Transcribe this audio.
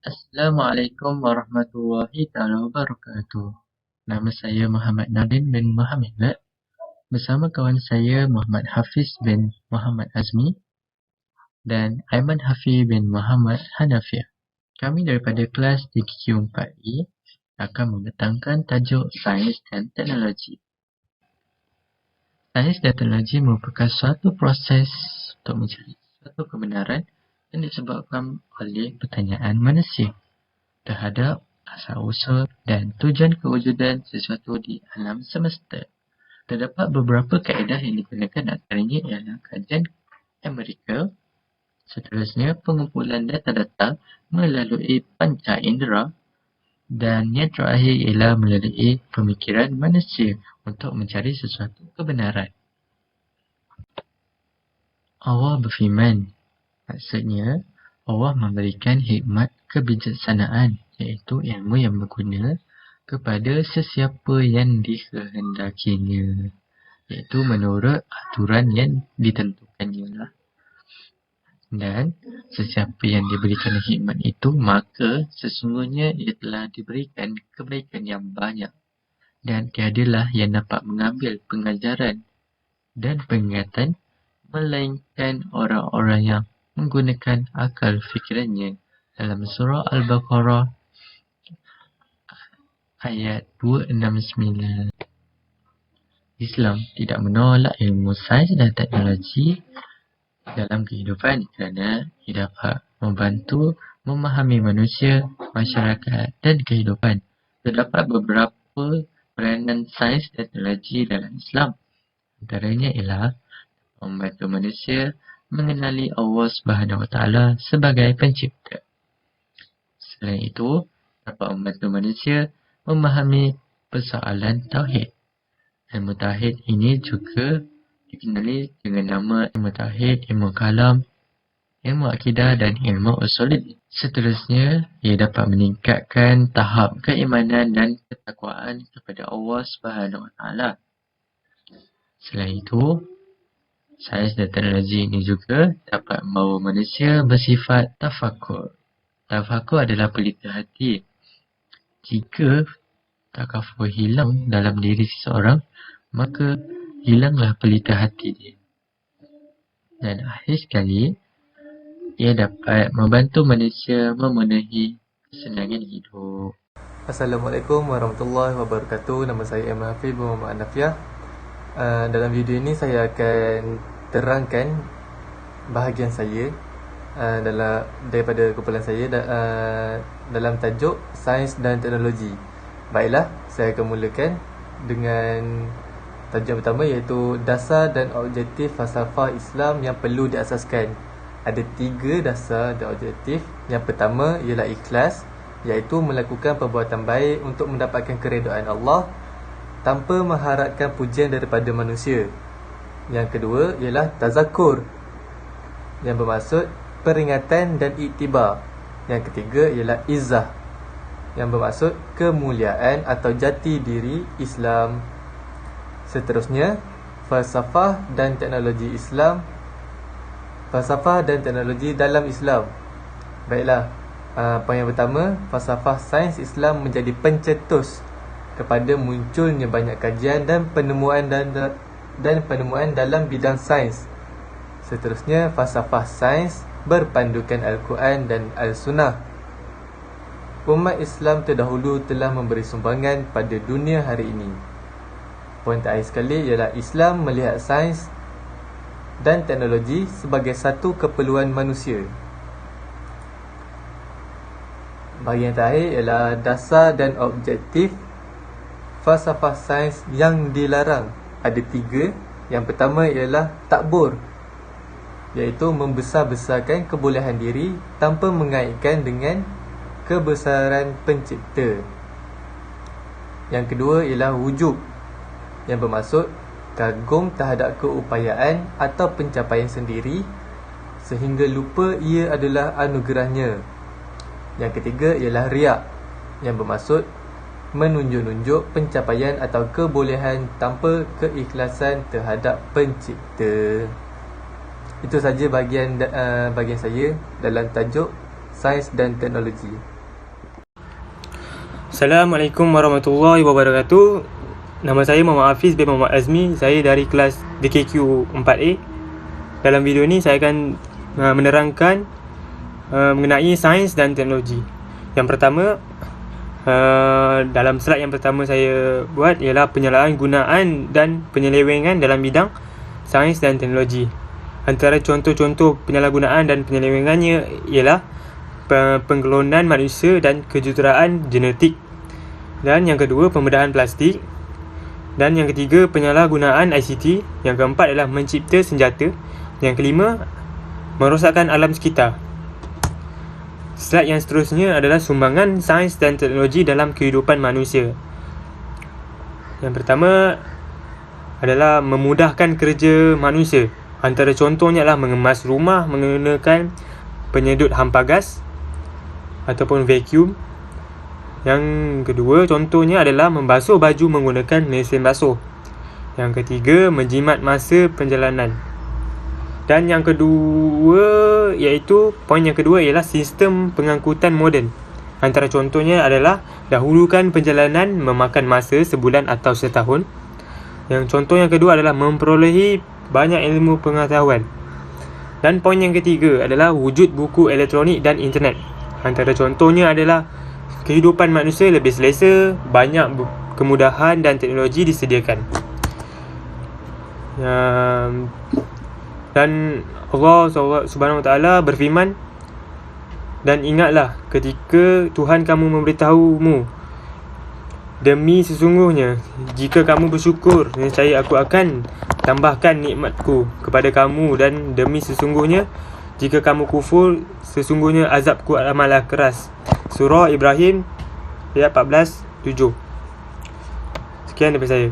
Assalamualaikum warahmatullahi taala wabarakatuh. Nama saya Muhammad Nadin bin Muhammad. Bersama kawan saya Muhammad Hafiz bin Muhammad Azmi dan Aiman Hafi bin Muhammad Hanafiah. Kami daripada kelas TQ4E akan membentangkan tajuk Sains dan Teknologi. Sains dan teknologi merupakan suatu proses untuk mencari suatu kebenaran yang disebabkan oleh pertanyaan manusia terhadap asal-usul dan tujuan kewujudan sesuatu di alam semesta. Terdapat beberapa kaedah yang digunakan, antaranya ialah kajian Amerika. Seterusnya, pengumpulan data-data melalui panca indera. Dan yang terakhir ialah melalui pemikiran manusia untuk mencari sesuatu kebenaran. Allah berfirman, maksudnya Allah memberikan hikmat kebijaksanaan, iaitu ilmu yang berguna kepada sesiapa yang dikehendakinya, iaitu menurut aturan yang ditentukannya lah. Dan sesiapa yang diberikan hikmat itu, maka sesungguhnya ia telah diberikan kebaikan yang banyak. Dan tiadalah yang dapat mengambil pengajaran dan peringatan melainkan orang-orang yang menggunakan akal fikirannya. Dalam surah Al-Baqarah ayat 269. Islam tidak menolak ilmu sains dan teknologi dalam kehidupan kerana ia dapat membantu memahami manusia, masyarakat dan kehidupan. Terdapat beberapa peranan sains dan teknologi dalam Islam. Antaranya ialah membantu manusia mengenali Allah SWT sebagai pencipta. Selain itu, dapat membantu manusia memahami persoalan tauhid. Ilmu tauhid ini juga dikenali dengan nama ilmu tauhid, ilmu kalam, ilmu akidah dan ilmu usuluddin. Seterusnya, ia dapat meningkatkan tahap keimanan dan ketakwaan kepada Allah SWT. Selain itu, sains dan teknologi ini juga dapat membawa manusia bersifat tafakur. Tafakur adalah pelita hati. Jika takafur hilang dalam diri seseorang, maka hilanglah pelita hati dia. Dan akhir sekali, ia dapat membantu manusia memenuhi kesenangan hidup. Assalamualaikum warahmatullahi wabarakatuh. Nama saya Aiman Hafi bin Muhammad Hanafiah. Dalam video ini saya akan terangkan bahagian saya daripada kumpulan saya dalam tajuk Sains dan Teknologi. Baiklah, saya akan mulakan dengan tajuk pertama, iaitu dasar dan objektif falsafah Islam yang perlu diasaskan. Ada 3 dasar dan objektif. Yang pertama ialah ikhlas, iaitu melakukan perbuatan baik untuk mendapatkan keredaan Allah tanpa mengharapkan pujian daripada manusia. Yang kedua ialah tazakur, yang bermaksud peringatan dan iktibar. Yang ketiga ialah izzah, yang bermaksud kemuliaan atau jati diri Islam. Seterusnya, falsafah dan teknologi Islam. Falsafah dan teknologi dalam Islam. Baiklah, poin yang pertama, falsafah sains Islam menjadi pencetus kepada munculnya banyak kajian dan penemuan dalam bidang sains. Seterusnya, falsafah sains berpandukan Al-Quran dan Al-Sunnah. Umat Islam terdahulu telah memberi sumbangan pada dunia hari ini. Poin terakhir sekali ialah Islam melihat sains dan teknologi sebagai satu keperluan manusia. Bahagian terakhir ialah dasar dan objektif falsafah sains yang dilarang. Ada 3. Yang pertama ialah takbur, iaitu membesar-besarkan kebolehan diri tanpa mengaitkan dengan kebesaran pencipta. Yang kedua ialah wujub, yang bermaksud kagum terhadap keupayaan atau pencapaian sendiri sehingga lupa ia adalah anugerahnya. Yang ketiga ialah riak, yang bermaksud menunjuk-nunjuk pencapaian atau kebolehan tanpa keikhlasan terhadap pencipta. Itu saja bahagian saya dalam tajuk Sains dan Teknologi. Assalamualaikum warahmatullahi wabarakatuh. Nama saya Muhammad Hafiz bin Muhammad Azmi. Saya dari kelas DKQ 4A. Dalam video ini saya akan menerangkan mengenai sains dan teknologi. Yang pertama, dalam slide yang pertama saya buat ialah penyalahgunaan dan penyelewengan dalam bidang sains dan teknologi. Antara contoh-contoh penyalahgunaan dan penyelewengannya ialah pengklonan manusia dan kejuruteraan genetik. Dan yang kedua, pembedahan plastik. Dan yang ketiga, penyalahgunaan ICT. Yang keempat adalah mencipta senjata. Yang kelima, merosakkan alam sekitar. Slide yang seterusnya adalah sumbangan sains dan teknologi dalam kehidupan manusia. Yang pertama adalah memudahkan kerja manusia. Antara contohnya adalah mengemas rumah menggunakan penyedut hampa gas ataupun vacuum. Yang kedua contohnya adalah membasuh baju menggunakan mesin basuh. Yang ketiga, menjimat masa perjalanan. Dan yang kedua, iaitu poin yang kedua ialah sistem pengangkutan moden. Antara contohnya adalah dahulukan perjalanan memakan masa sebulan atau setahun. Yang contoh yang kedua adalah memperolehi banyak ilmu pengetahuan. Dan poin yang ketiga adalah wujud buku elektronik dan internet. Antara contohnya adalah kehidupan manusia lebih selesa, banyak kemudahan dan teknologi disediakan. Dan Allah Subhanahu Wa Taala berfirman, dan ingatlah ketika Tuhan kamu memberitahumu, demi sesungguhnya jika kamu bersyukur, nescaya aku akan tambahkan nikmatku kepada kamu, dan demi sesungguhnya jika kamu kufur, sesungguhnya azabku amatlah keras. Surah Ibrahim ayat 14:7. Sekian daripada saya.